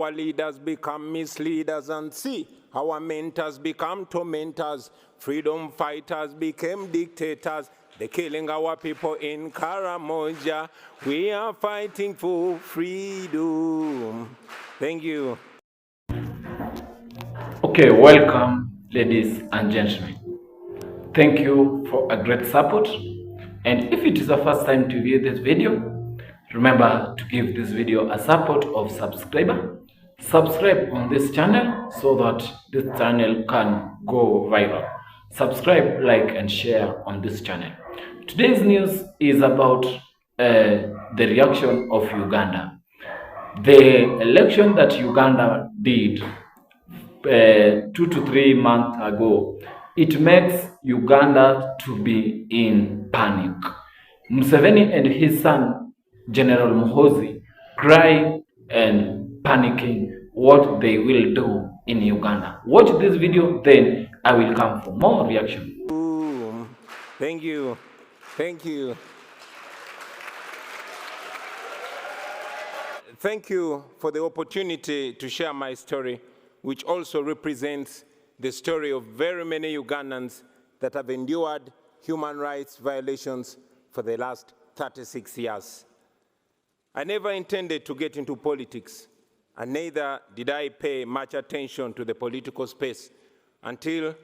our leaders become misleaders, and see, our mentors become tormentors. Freedom fighters became dictators. They're killing our people in Karamoja. We are fighting for freedom. Thank you. Okay, welcome, ladies and gentlemen. Thank you for a great support. And if it is the first time to view this video, remember to give this video a support of subscriber. Subscribe on this channel so that this channel can go viral. Subscribe, like, and share on this channel. Today's news is about the reaction of Uganda. The election that Uganda did 2 to 3 months ago, it makes Uganda to be in panic. MUSEVENI and his son, General MUHOOZI, cry and panicking what they will do in Uganda. Watch this video, then I will come for more reaction. Thank you. Thank you. Thank you for the opportunity to share my story, which also represents the story of very many Ugandans that have endured human rights violations for the last 36 years. I never intended to get into politics, and neither did I pay much attention to the political space until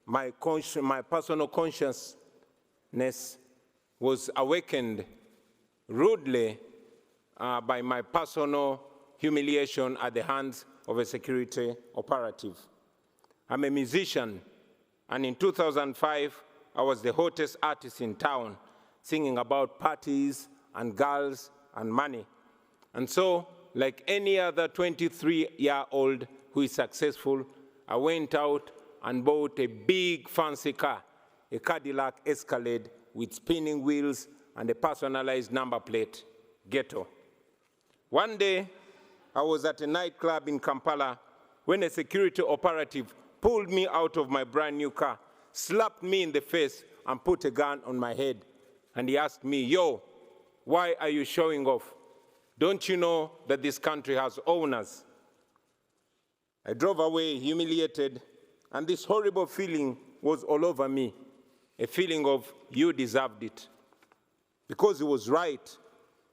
my personal consciousness was awakened rudely by my personal humiliation at the hands of a security operative. I'm a musician, and in 2005, I was the hottest artist in town, singing about parties and girls and money. And so, like any other 23-year-old who is successful, I went out and bought a big fancy car, a Cadillac Escalating with spinning wheels and a personalized number plate, Ghetto. One day, I was at a nightclub in Kampala when a security operative pulled me out of my brand new car, slapped me in the face, and put a gun on my head. And he asked me, "Yo, why are you showing off? Don't you know that this country has owners?" I drove away humiliated, and this horrible feeling was all over me, a feeling of you deserved it. Because he was right.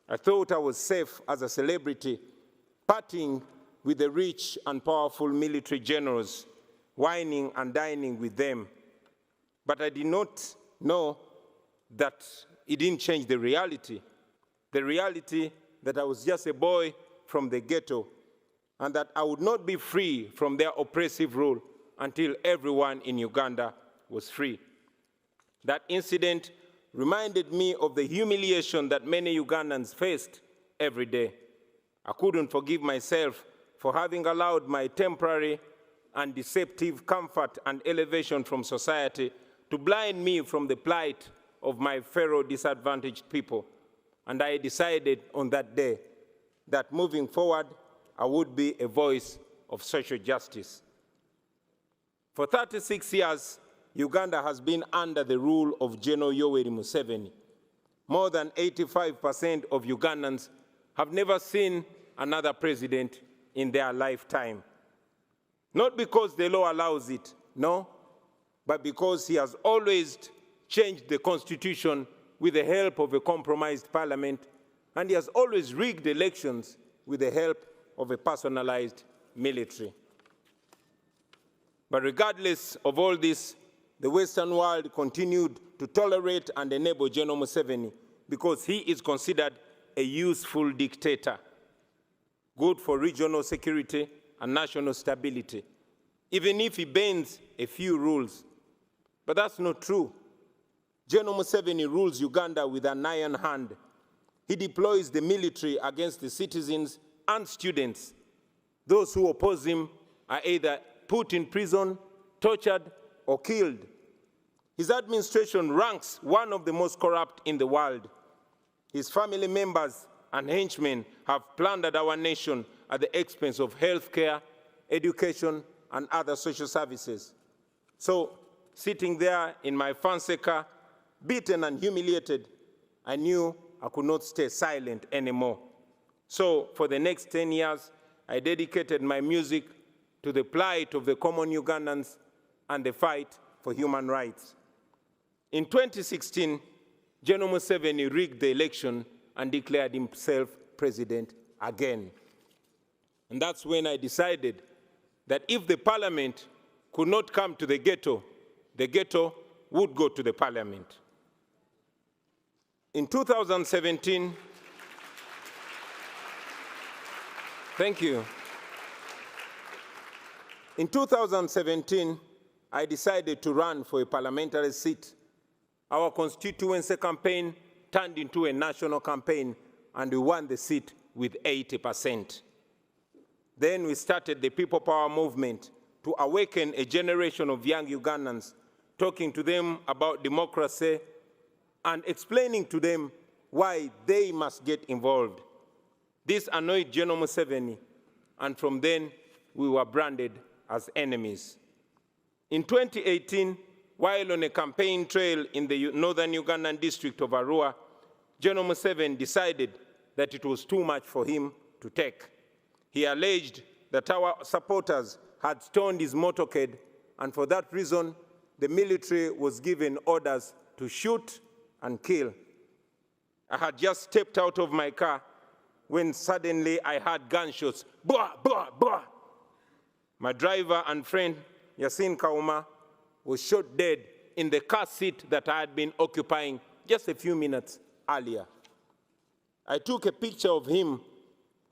I thought I was safe as a celebrity, partying with the rich and powerful military generals, whining and dining with them. But I did not know that it didn't change the reality that I was just a boy from the ghetto, and that I would not be free from their oppressive rule until everyone in Uganda was free. That incident reminded me of the humiliation that many Ugandans faced every day. I couldn't forgive myself for having allowed my temporary and deceptive comfort and elevation from society to blind me from the plight of my fellow disadvantaged people. And I decided on that day that moving forward, I would be a voice of social justice. For 36 years, Uganda has been under the rule of General Yoweri Museveni. More than 85% of Ugandans have never seen another president in their lifetime. Not because the law allows it, no, but because he has always changed the constitution with the help of a compromised parliament, and he has always rigged elections with the help of a personalized military. But regardless of all this, the Western world continued to tolerate and enable General Museveni because he is considered a useful dictator, good for regional security and national stability, even if he bends a few rules. But that's not true. General Museveni rules Uganda with an iron hand. He deploys the military against the citizens and students. Those who oppose him are either put in prison, tortured, or killed. His administration ranks one of the most corrupt in the world. His family members and henchmen have plundered our nation at the expense of healthcare, education, and other social services. So, sitting there in my fancy car, beaten and humiliated, I knew I could not stay silent anymore. So, for the next 10 years, I dedicated my music to the plight of the common Ugandans and the fight for human rights. In 2016, General Museveni rigged the election and declared himself president again. And that's when I decided that if the parliament could not come to the ghetto would go to the parliament. In 2017, thank you. In 2017, I decided to run for a parliamentary seat. Our constituency campaign turned into a national campaign, and we won the seat with 80%. Then we started the People Power movement to awaken a generation of young Ugandans, talking to them about democracy and explaining to them why they must get involved. This annoyed General Museveni, and from then we were branded as enemies. In 2018, while on a campaign trail in the northern Ugandan district of Arua, General Museveni decided that it was too much for him to take. He alleged that our supporters had stoned his motorcade, and for that reason, the military was given orders to shoot and kill. I had just stepped out of my car when suddenly I heard gunshots, blah, blah, blah. My driver and friend, Yasin Kauma, was shot dead in the car seat that I had been occupying just a few minutes earlier. I took a picture of him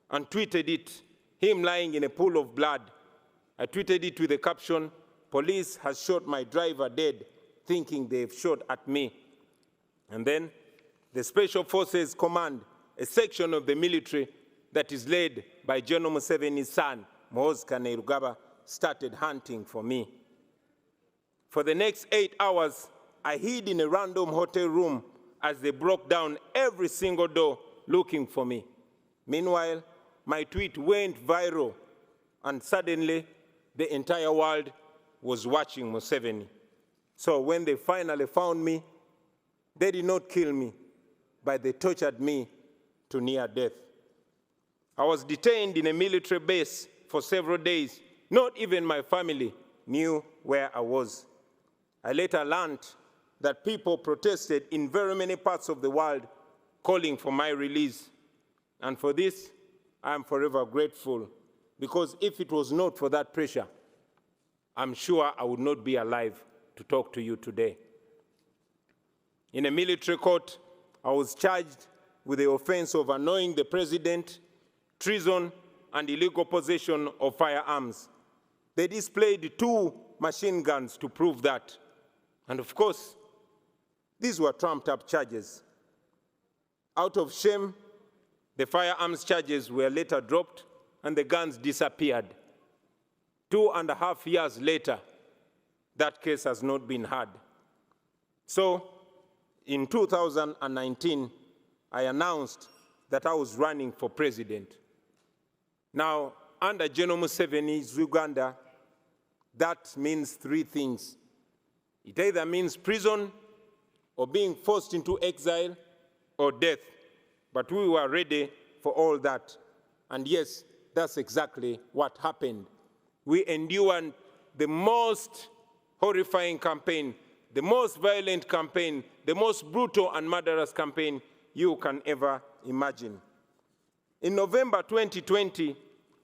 and tweeted it, him lying in a pool of blood. I tweeted it with the caption, "Police has shot my driver dead, thinking they've shot at me." And then the Special Forces Command, a section of the military that is led by General Museveni's son, MUHOOZI, started hunting for me. For the next 8 hours, I hid in a random hotel room as they broke down every single door looking for me. Meanwhile, my tweet went viral, and suddenly the entire world was watching Museveni. So when they finally found me, they did not kill me, but they tortured me to near death. I was detained in a military base for several days. Not even my family knew where I was. I later learned that people protested in very many parts of the world calling for my release. And for this, I am forever grateful, because if it was not for that pressure, I'm sure I would not be alive to talk to you today. In a military court, I was charged with the offense of annoying the president, treason, and illegal possession of firearms. They displayed 2 machine guns to prove that. And of course, these were trumped-up charges. Out of shame, the firearms charges were later dropped and the guns disappeared. 2.5 years later, that case has not been heard. So, in 2019, I announced that I was running for president. Now, under General Museveni's Uganda, that means 3 things. It either means prison, or being forced into exile, or death. But we were ready for all that. And yes, that's exactly what happened. We endured the most horrifying campaign, the most violent campaign, the most brutal and murderous campaign you can ever imagine. In November 2020,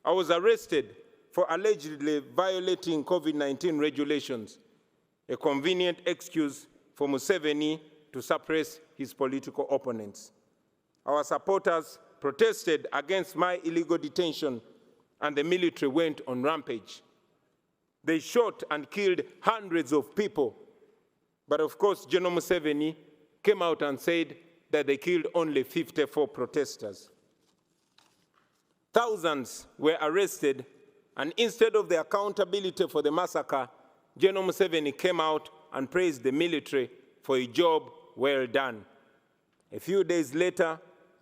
I was arrested for allegedly violating COVID-19 regulations, a convenient excuse for Museveni to suppress his political opponents. Our supporters protested against my illegal detention, and the military went on rampage. They shot and killed hundreds of people. But of course, General Museveni came out and said that they killed only 54 protesters. Thousands were arrested, and instead of the accountability for the massacre, General Museveni came out and praised the military for a job well done. A few days later,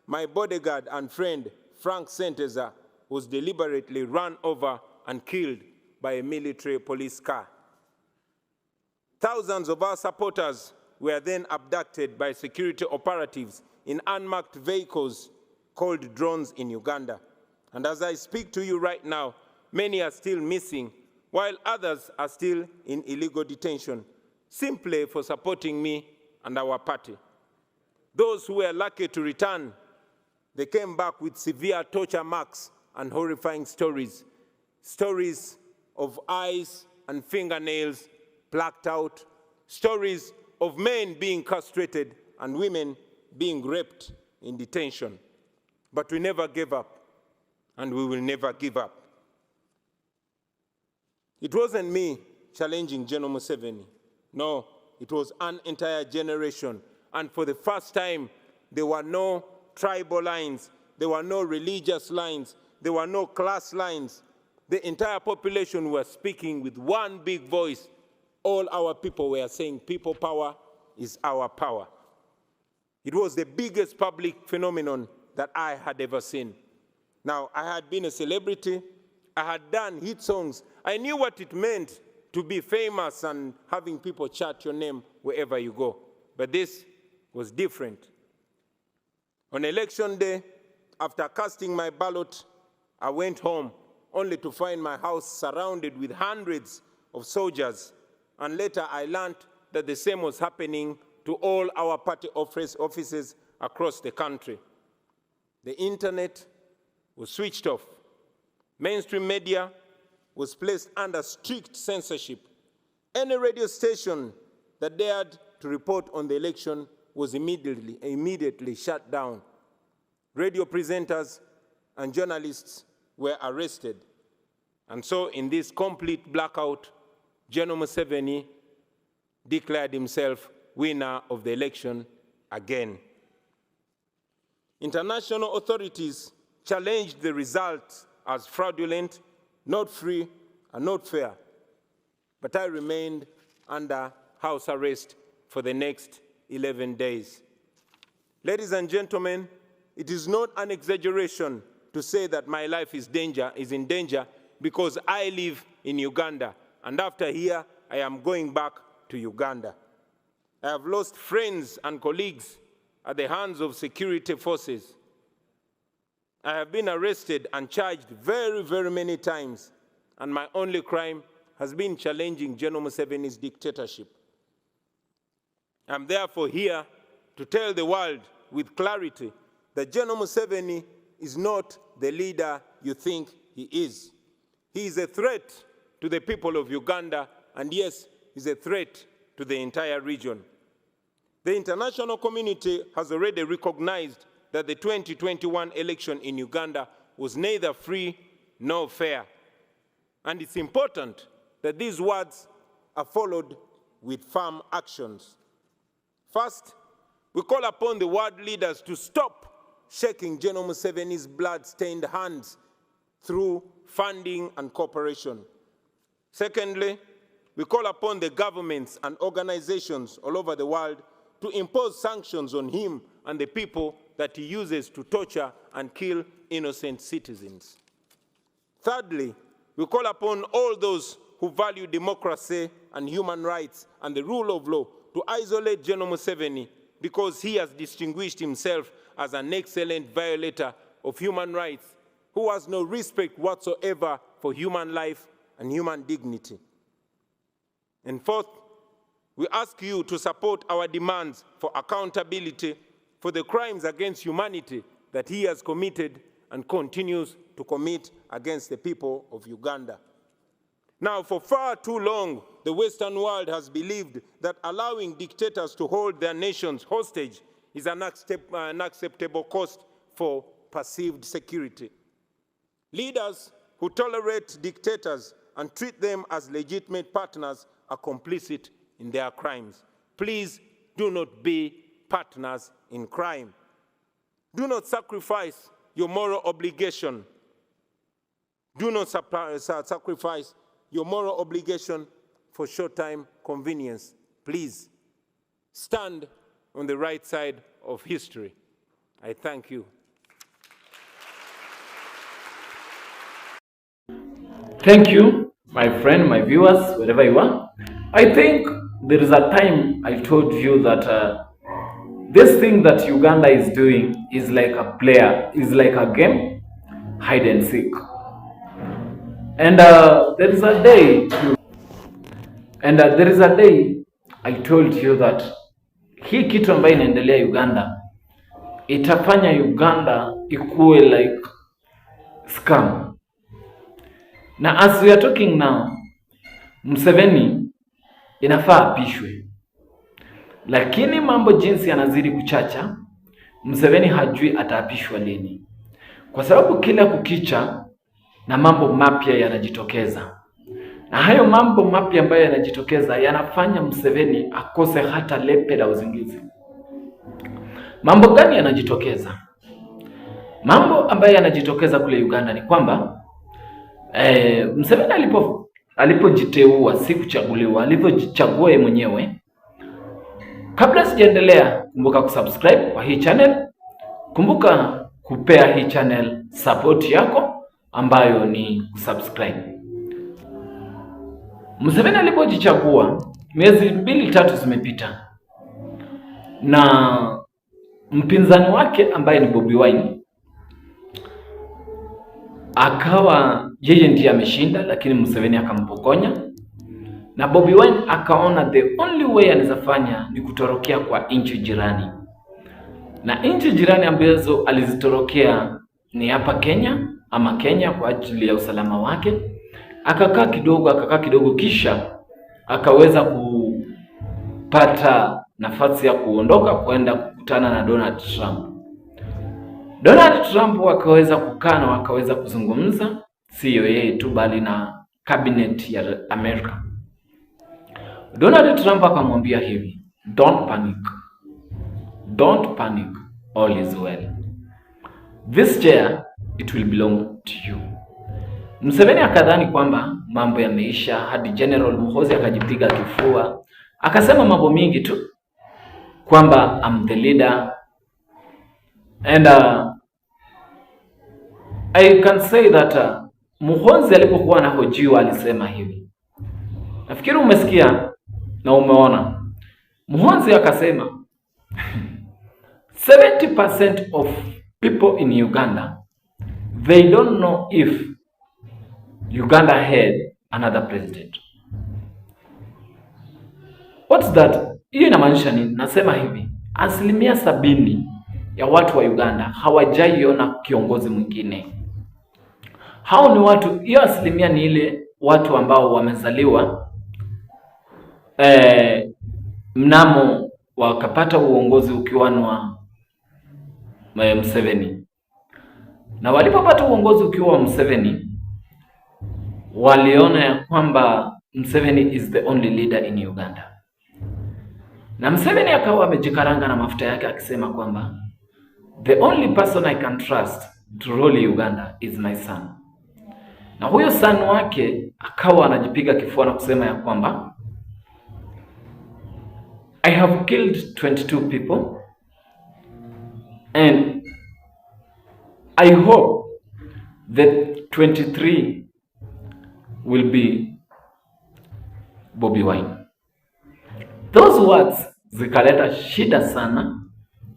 my bodyguard and friend, Frank Senteza, was deliberately run over and killed by a military police car. Thousands of our supporters were then abducted by security operatives in unmarked vehicles called drones in Uganda. And as I speak to you right now, many are still missing, while others are still in illegal detention, simply for supporting me and our party. Those who were lucky to return, they came back with severe torture marks and horrifying stories. Stories of eyes and fingernails plucked out. Stories of men being castrated and women being raped in detention. But we never gave up, and we will never give up. It wasn't me challenging General Museveni. No, it was an entire generation. And for the first time, there were no tribal lines, there were no religious lines, there were no class lines. The entire population were speaking with one big voice. All our people were saying, people power is our power. It was the biggest public phenomenon that I had ever seen. Now, I had been a celebrity, I had done hit songs. I knew what it meant to be famous and having people chant your name wherever you go. But this was different. On election day, after casting my ballot, I went home only to find my house surrounded with hundreds of soldiers. And later I learned that the same was happening to all our party offices across the country. The internet was switched off. Mainstream media was placed under strict censorship. Any radio station that dared to report on the election was immediately shut down. Radio presenters and journalists were arrested. And so in this complete blackout, General Museveni declared himself winner of the election again. International authorities challenged the results as fraudulent, not free, and not fair. But I remained under house arrest for the next 11 days. Ladies and gentlemen, it is not an exaggeration to say that my life is in danger because I live in Uganda, and after here, I am going back to Uganda. I have lost friends and colleagues at the hands of security forces. I have been arrested and charged very, very many times, and my only crime has been challenging General Museveni's dictatorship. I'm therefore here to tell the world with clarity that General Museveni is not the leader you think he is. He is a threat to the people of Uganda, and yes, he's a threat to the entire region. The international community has already recognized that the 2021 election in Uganda was neither free nor fair. And it's important that these words are followed with firm actions. First, we call upon the world leaders to stop shaking General Museveni's blood-stained hands through funding and cooperation. Secondly, we call upon the governments and organizations all over the world to impose sanctions on him and the people that he uses to torture and kill innocent citizens. Thirdly, we call upon all those who value democracy and human rights and the rule of law to isolate General Museveni because he has distinguished himself as an excellent violator of human rights who has no respect whatsoever for human life and human dignity. And fourth, we ask you to support our demands for accountability for the crimes against humanity that he has committed and continues to commit against the people of Uganda. Now, for far too long, the Western world has believed that allowing dictators to hold their nations hostage is an unacceptable cost for perceived security. Leaders who tolerate dictators and treat them as legitimate partners are complicit in their crimes. Please do not be partners in crime. Do not sacrifice your moral obligation. Do not sacrifice your moral obligation for short-time convenience. Please stand on the right side of history. I thank you. Thank you, my friend, my viewers, wherever you are. I think there is a time I told you that this thing that Uganda is doing is like a player, is like a game. hide and seek. And there is a day I told you that hii kitu ambayo inaendelea Uganda itafanya Uganda ikuwe like scam. Na as we are talking now, Museveni inafaa apishwe, lakini mambo jinsi yanazidi kuchacha, Museveni hajui ataapishwa lini, kwa sababu kila kukicha na mambo mapya yanajitokeza, na hayo mambo mapya ambayo yanajitokeza yanafanya Museveni akose hata lepe la uzingizi. Mambo gani yanajitokeza? Mambo ambayo yanajitokeza kule Uganda ni kwamba Museveni alipojiteua, si kuchaguliwa, alipojichagua yeye mwenyewe. Kabla sijaendelea, kumbuka kusubscribe kwa hii channel, kumbuka kupea hii channel support yako ambayo ni kusubscribe. Museveni alipojichagua, miezi 2-3 zimepita, na mpinzani wake ambaye ni Bobi Wine akawa yeye ndiye ameshinda, lakini Museveni akampokonya, na Bobi Wine akaona the only way anawezafanya ni kutorokea kwa nchi jirani, na nchi jirani ambazo alizitorokea ni hapa Kenya kwa ajili ya usalama wake. Akakaa kidogo, kisha akaweza kupata nafasi ya kuondoka kwenda kukutana na Donald Trump. Donald Trump wakaweza kukaa na wakaweza kuzungumza, sio yeye tu bali na cabinet ya Amerika. Donald Trump akamwambia hivi, don't panic, all is well. This chair, it will belong to you. Museveni akadhani kwamba mambo yameisha, hadi General MUHOOZI akajipiga kifua, akasema mambo mingi tu kwamba I'm the leader, and I can say that MUHOOZI alipokuwa anahojiwa alisema hivi. Nafikiri umesikia na umeona. MUHOOZI akasema 70% of people in Uganda, they don't know if Uganda had another president. What's that? Hiyo inamaanisha nini? Nasema hivi, 70% ya watu wa Uganda hawajaiona kiongozi mwingine. Hao ni watu, hiyo 10% ni ile watu ambao wamezaliwa mnamo wakapata uongozi ukiwa wa Museveni, na walipopata uongozi ukiwa wa Museveni waliona ya kwamba Museveni is the only leader in Uganda, na Museveni akawa amejikaranga na mafuta yake akisema kwamba the only person I can trust to rule Uganda is my son. Na huyo son wake akawa anajipiga kifua na kusema ya kwamba I have killed 22 people and I hope that 23 will be Bobi Wine. Those words zikaleta shida sana,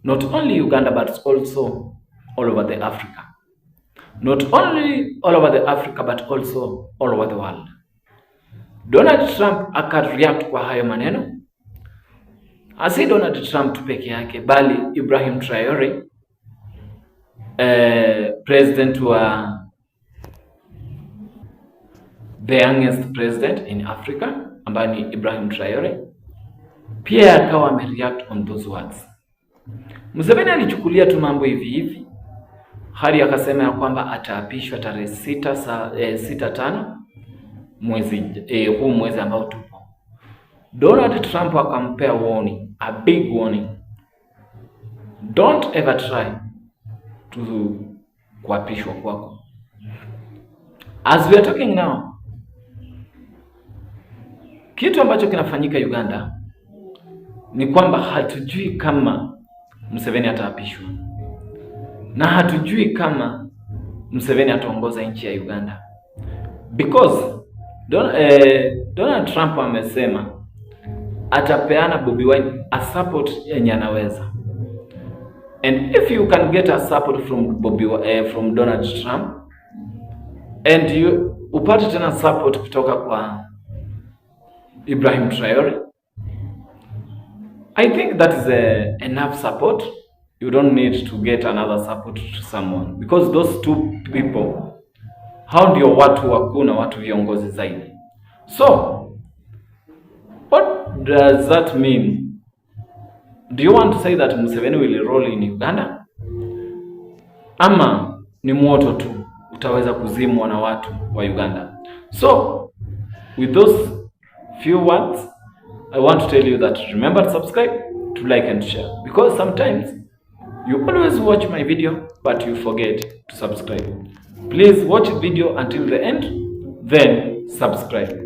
not only Uganda but also all over the Africa. Not only all over the Africa but also all over the world. Donald Trump akareact kwa hayo maneno. Asi Donald Trump tu peke yake, bali Ibrahim Traore, president wa the youngest president in Africa, ambaye ni Ibrahim Traore, pia akawa amereact on those words. Museveni alichukulia tu mambo hivi hadi akasema ya kwamba ataapishwa tarehe 6/5 huu mwezi ambao tupo. Donald Trump akampea warning, a big warning. Don't ever try to kuapishwa kwako. As we are talking now, kitu ambacho kinafanyika Uganda ni kwamba hatujui kama Museveni ataapishwa, na hatujui kama Museveni ataongoza nchi ya Uganda, because Donald Trump amesema atapeana Bobi Wine a support yenye anaweza, and if you can get a support from from Donald Trump, and you upate tena support kutoka kwa Ibrahim Traore. I think that is enough support. You don't need to get another support to someone, because those two people, hao ndio watu wakuu na watu viongozi zaidi. So what does that mean? Do you want to say that Museveni will roll in Uganda? Ama ni moto tu utaweza kuzimwa na watu wa Uganda? So with those few words, I want to tell you that remember to subscribe, to like and share, because sometimes you always watch my video but you forget to subscribe. Please watch the video until the end, then subscribe.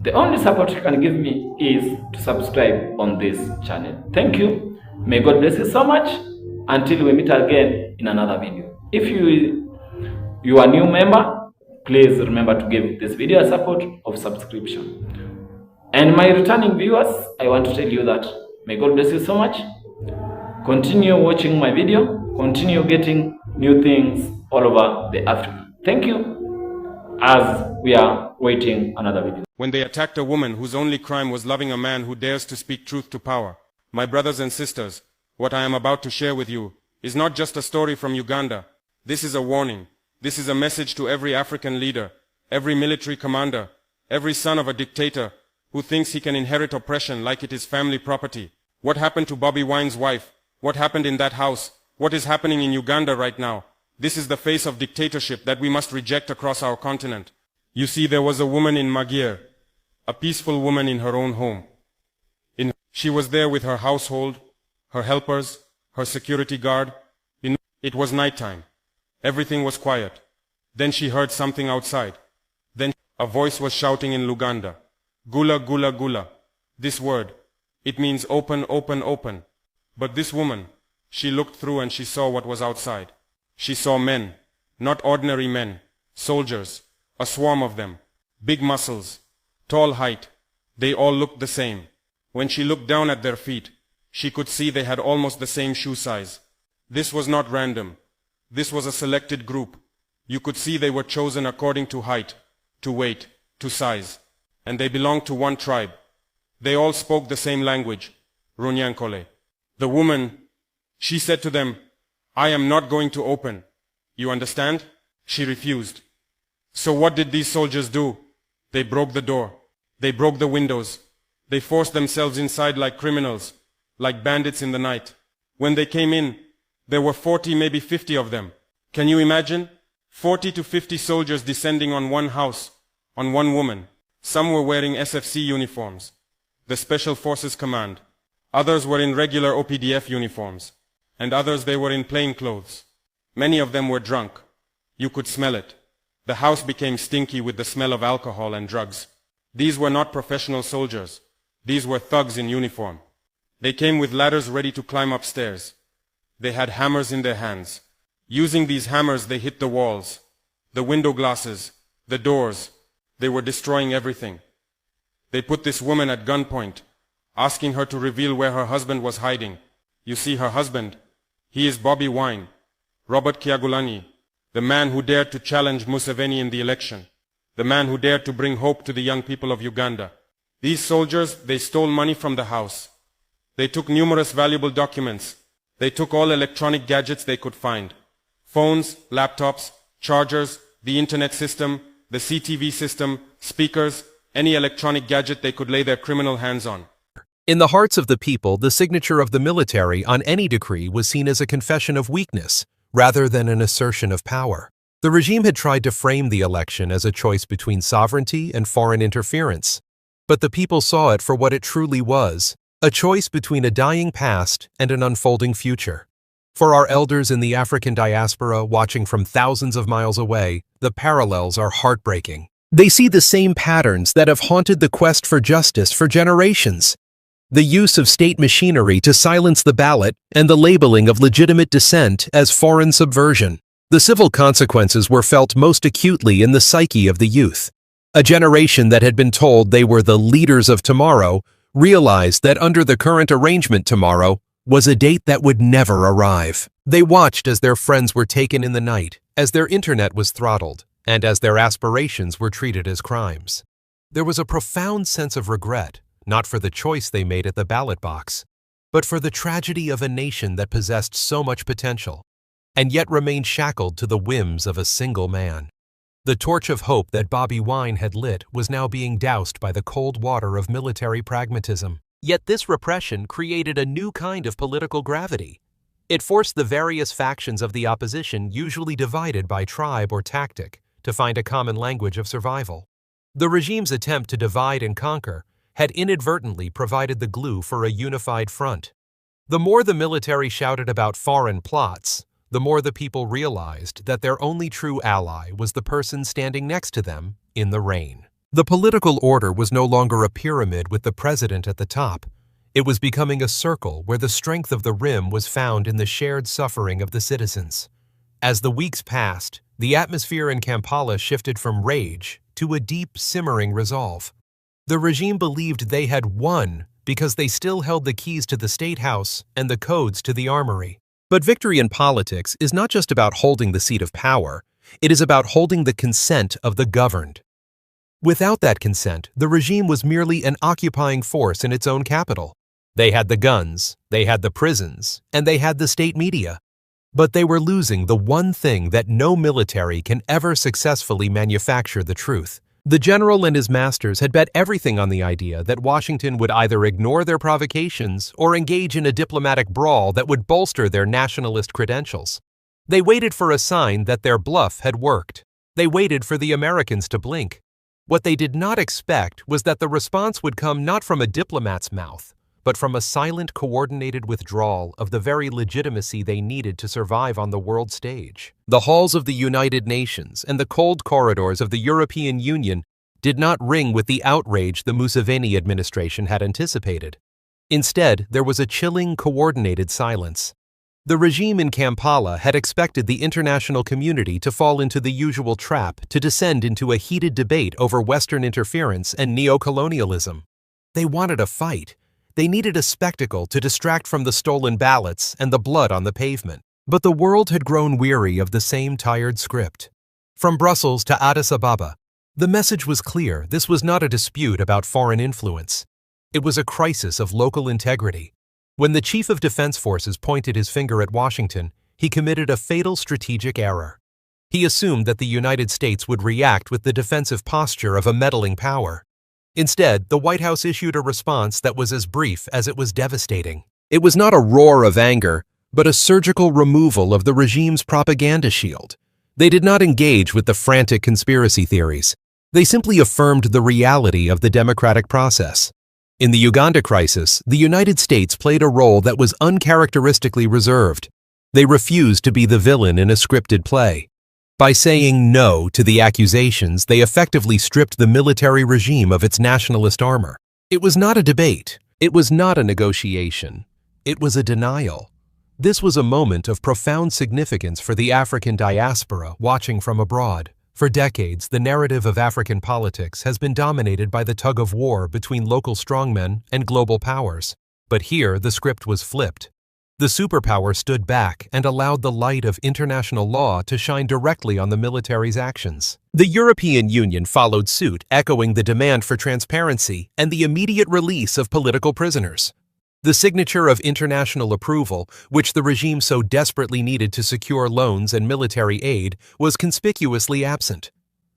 The only support you can give me is to subscribe on this channel. Thank you. May God bless you so much. Until we meet again in another video. If you are a new member, please remember to give this video a support of subscription. And my returning viewers, I want to tell you that may God bless you so much. Continue watching my video. Continue getting new things all over the Africa. Thank you, as we are waiting another video. When they attacked a woman whose only crime was loving a man who dares to speak truth to power. My brothers and sisters, what I am about to share with you is not just a story from Uganda. This is a warning. This is a message to every African leader, every military commander, every son of a dictator who thinks he can inherit oppression like it is family property. What happened to Bobi Wine's wife? What happened in that house? What is happening in Uganda right now? This is the face of dictatorship that we must reject across our continent. You see, there was a woman in Magere, a peaceful woman in her own home. She was there with her household, her helpers, her security guard. It was nighttime. Everything was quiet. Then she heard something outside. Then a voice was shouting in Luganda, "Gula, gula, gula." This word, it means open, open, open. But this woman, she looked through and she saw what was outside. She saw men, not ordinary men, soldiers, a swarm of them, big muscles, tall height. They all looked the same. When she looked down at their feet, she could see they had almost the same shoe size. This was not random. This was a selected group. You could see they were chosen according to height, to weight, to size. And they belonged to one tribe. They all spoke the same language, Runyankole. The woman, she said to them, "I am not going to open. You understand?" She refused. So what did these soldiers do? They broke the door. They broke the windows. They forced themselves inside like criminals, like bandits in the night. When they came in, there were 40, maybe 50 of them. Can you imagine? 40 to 50 soldiers descending on one house, on one woman. Some were wearing SFC uniforms, the Special Forces Command. Others were in regular OPDF uniforms. And others, they were in plain clothes. Many of them were drunk. You could smell it. The house became stinky with the smell of alcohol and drugs. These were not professional soldiers. These were thugs in uniform. They came with ladders ready to climb upstairs. They had hammers in their hands. Using these hammers, they hit the walls, the window glasses, the doors. They were destroying everything. They put this woman at gunpoint, asking her to reveal where her husband was hiding. You see, her husband, he is Bobi Wine, Robert Kyagulanyi, the man who dared to challenge Museveni in the election, the man who dared to bring hope to the young people of Uganda. These soldiers, they stole money from the house. They took numerous valuable documents. They took all electronic gadgets they could find. Phones, laptops, chargers, the internet system, the CTV system, speakers, any electronic gadget they could lay their criminal hands on. In the hearts of the people, the signature of the military on any decree was seen as a confession of weakness, rather than an assertion of power. The regime had tried to frame the election as a choice between sovereignty and foreign interference. But the people saw it for what it truly was, a choice between a dying past and an unfolding future. For our elders in the African diaspora watching from thousands of miles away, the parallels are heartbreaking. They see the same patterns that have haunted the quest for justice for generations. The use of state machinery to silence the ballot and the labeling of legitimate dissent as foreign subversion. The civil consequences were felt most acutely in the psyche of the youth. A generation that had been told they were the leaders of tomorrow realized that under the current arrangement tomorrow was a date that would never arrive. They watched as their friends were taken in the night, as their internet was throttled, and as their aspirations were treated as crimes. There was a profound sense of regret, not for the choice they made at the ballot box, but for the tragedy of a nation that possessed so much potential, and yet remained shackled to the whims of a single man. The torch of hope that Bobi Wine had lit was now being doused by the cold water of military pragmatism. Yet this repression created a new kind of political gravity. It forced the various factions of the opposition, usually divided by tribe or tactic, to find a common language of survival. The regime's attempt to divide and conquer had inadvertently provided the glue for a unified front. The more the military shouted about foreign plots, the more the people realized that their only true ally was the person standing next to them in the rain. The political order was no longer a pyramid with the president at the top. It was becoming a circle where the strength of the rim was found in the shared suffering of the citizens. As the weeks passed, the atmosphere in Kampala shifted from rage to a deep, simmering resolve. The regime believed they had won because they still held the keys to the State House and the codes to the armory. But victory in politics is not just about holding the seat of power, it is about holding the consent of the governed. Without that consent, the regime was merely an occupying force in its own capital. They had the guns, they had the prisons, and they had the state media. But they were losing the one thing that no military can ever successfully manufacture: the truth. The general and his masters had bet everything on the idea that Washington would either ignore their provocations or engage in a diplomatic brawl that would bolster their nationalist credentials. They waited for a sign that their bluff had worked. They waited for the Americans to blink. What they did not expect was that the response would come not from a diplomat's mouth, but from a silent, coordinated withdrawal of the very legitimacy they needed to survive on the world stage. The halls of the United Nations and the cold corridors of the European Union did not ring with the outrage the MUSEVENI administration had anticipated. Instead, there was a chilling, coordinated silence. The regime in Kampala had expected the international community to fall into the usual trap to descend into a heated debate over Western interference and neocolonialism. They wanted a fight. They needed a spectacle to distract from the stolen ballots and the blood on the pavement. But the world had grown weary of the same tired script. From Brussels to Addis Ababa, the message was clear: this was not a dispute about foreign influence. It was a crisis of local integrity. When the Chief of Defense Forces pointed his finger at Washington, he committed a fatal strategic error. He assumed that the United States would react with the defensive posture of a meddling power. Instead, the White House issued a response that was as brief as it was devastating. It was not a roar of anger, but a surgical removal of the regime's propaganda shield. They did not engage with the frantic conspiracy theories. They simply affirmed the reality of the democratic process. In the Uganda crisis, the United States played a role that was uncharacteristically reserved. They refused to be the villain in a scripted play. By saying no to the accusations, they effectively stripped the military regime of its nationalist armor. It was not a debate. It was not a negotiation. It was a denial. This was a moment of profound significance for the African diaspora watching from abroad. For decades, the narrative of African politics has been dominated by the tug-of-war between local strongmen and global powers. But here, the script was flipped. The superpower stood back and allowed the light of international law to shine directly on the military's actions. The European Union followed suit, echoing the demand for transparency and the immediate release of political prisoners. The signature of international approval, which the regime so desperately needed to secure loans and military aid, was conspicuously absent.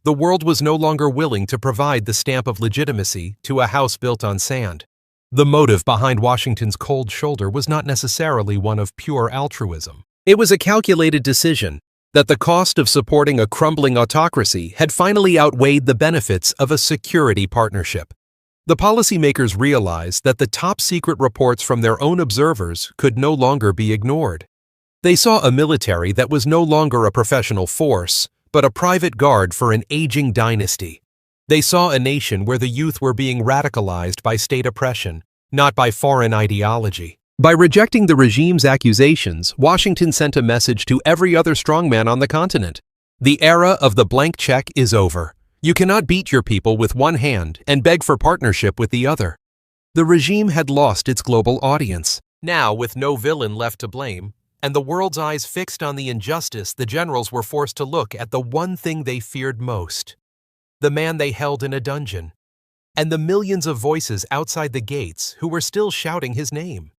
The world was no longer willing to provide the stamp of legitimacy to a house built on sand. The motive behind Washington's cold shoulder was not necessarily one of pure altruism. It was a calculated decision that the cost of supporting a crumbling autocracy had finally outweighed the benefits of a security partnership. The policymakers realized that the top-secret reports from their own observers could no longer be ignored. They saw a military that was no longer a professional force, but a private guard for an aging dynasty. They saw a nation where the youth were being radicalized by state oppression, not by foreign ideology. By rejecting the regime's accusations, Washington sent a message to every other strongman on the continent. The era of the blank check is over. You cannot beat your people with one hand and beg for partnership with the other. The regime had lost its global audience. Now, with no villain left to blame, and the world's eyes fixed on the injustice, the generals were forced to look at the one thing they feared most: the man they held in a dungeon, and the millions of voices outside the gates who were still shouting his name.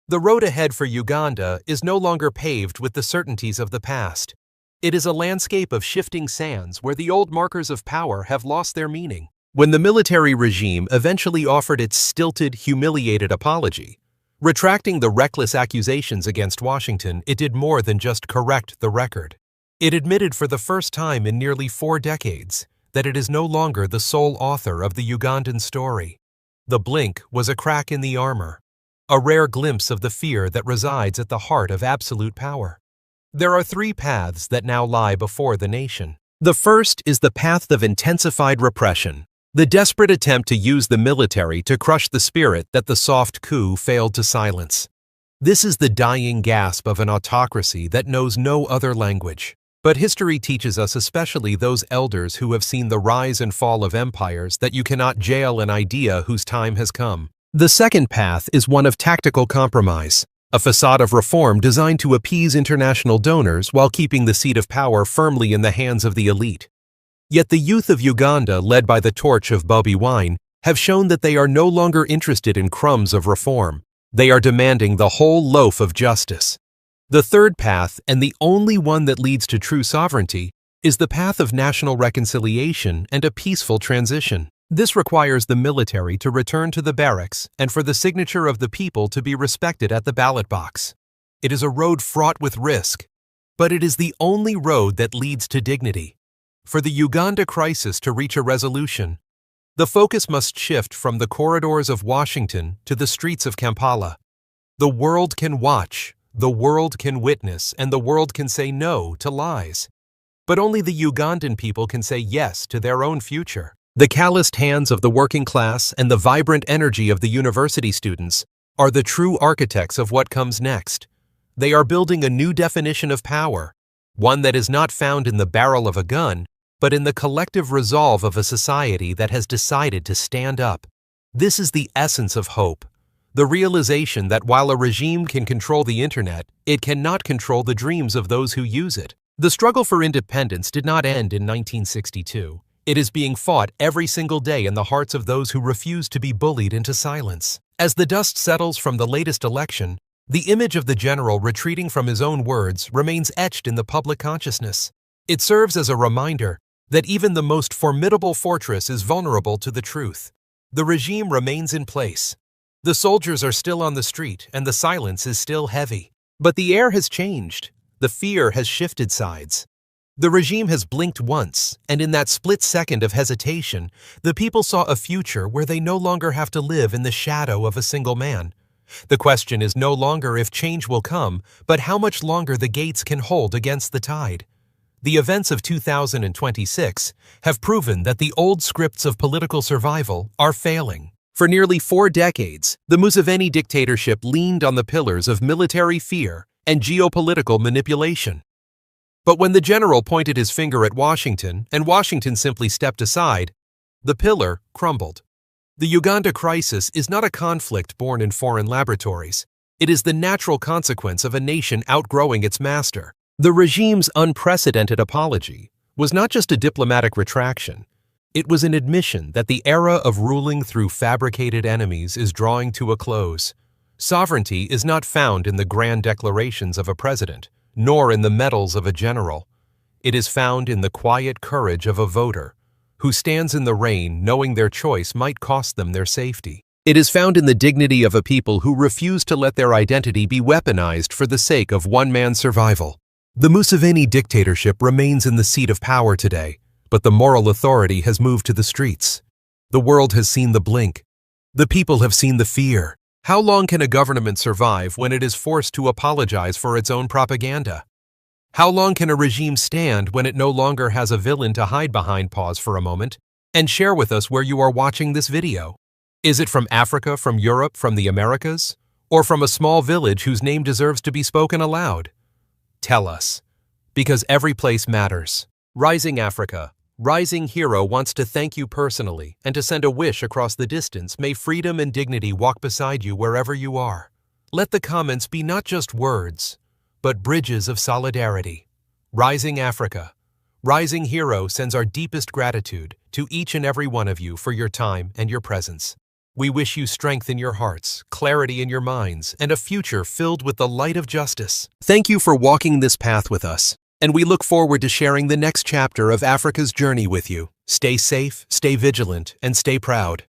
The road ahead for Uganda is no longer paved with the certainties of the past. It is a landscape of shifting sands where the old markers of power have lost their meaning. When the military regime eventually offered its stilted, humiliated apology, retracting the reckless accusations against Washington, it did more than just correct the record. It admitted for the first time in nearly 4 decades that it is no longer the sole author of the Ugandan story. The blink was a crack in the armor, a rare glimpse of the fear that resides at the heart of absolute power. There are 3 paths that now lie before the nation. The first is the path of intensified repression, the desperate attempt to use the military to crush the spirit that the soft coup failed to silence. This is the dying gasp of an autocracy that knows no other language. But history teaches us, especially those elders who have seen the rise and fall of empires, that you cannot jail an idea whose time has come. The second path is one of tactical compromise, a facade of reform designed to appease international donors while keeping the seat of power firmly in the hands of the elite. Yet the youth of Uganda, led by the torch of Bobi Wine, have shown that they are no longer interested in crumbs of reform. They are demanding the whole loaf of justice. The third path, and the only one that leads to true sovereignty, is the path of national reconciliation and a peaceful transition. This requires the military to return to the barracks and for the signature of the people to be respected at the ballot box. It is a road fraught with risk, but it is the only road that leads to dignity. For the Uganda crisis to reach a resolution, the focus must shift from the corridors of Washington to the streets of Kampala. The world can watch, the world can witness, and the world can say no to lies. But only the Ugandan people can say yes to their own future. The calloused hands of the working class and the vibrant energy of the university students are the true architects of what comes next. They are building a new definition of power, one that is not found in the barrel of a gun, but in the collective resolve of a society that has decided to stand up. This is the essence of hope, the realization that while a regime can control the internet, it cannot control the dreams of those who use it. The struggle for independence did not end in 1962. It is being fought every single day in the hearts of those who refuse to be bullied into silence. As the dust settles from the latest election, the image of the general retreating from his own words remains etched in the public consciousness. It serves as a reminder that even the most formidable fortress is vulnerable to the truth. The regime remains in place. The soldiers are still on the street, and the silence is still heavy. But the air has changed. The fear has shifted sides. The regime has blinked once, and in that split second of hesitation, the people saw a future where they no longer have to live in the shadow of a single man. The question is no longer if change will come, but how much longer the gates can hold against the tide. The events of 2026 have proven that the old scripts of political survival are failing. For nearly 4 decades, the MUSEVENI dictatorship leaned on the pillars of military fear and geopolitical manipulation. But when the general pointed his finger at Washington and Washington simply stepped aside, the pillar crumbled. The Uganda crisis is not a conflict born in foreign laboratories. It is the natural consequence of a nation outgrowing its master. The regime's unprecedented apology was not just a diplomatic retraction. It was an admission that the era of ruling through fabricated enemies is drawing to a close. Sovereignty is not found in the grand declarations of a president, nor in the medals of a general. It is found in the quiet courage of a voter, who stands in the rain knowing their choice might cost them their safety. It is found in the dignity of a people who refuse to let their identity be weaponized for the sake of one man's survival. The MUSEVENI dictatorship remains in the seat of power today, but the moral authority has moved to the streets. The world has seen the blink. The people have seen the fear. How long can a government survive when it is forced to apologize for its own propaganda? How long can a regime stand when it no longer has a villain to hide behind? Pause for a moment and share with us where you are watching this video. Is it from Africa, from Europe, from the Americas, or from a small village whose name deserves to be spoken aloud? Tell us, because every place matters. Rising Africa, rising hero wants to thank you personally and to send a wish across the distance. May freedom and dignity walk beside you wherever you are. Let the comments be not just words, but bridges of solidarity. Rising Africa. Rising Hero sends our deepest gratitude to each and every one of you for your time and your presence. We wish you strength in your hearts, clarity in your minds, and a future filled with the light of justice. Thank you for walking this path with us, and we look forward to sharing the next chapter of Africa's journey with you. Stay safe, stay vigilant, and stay proud.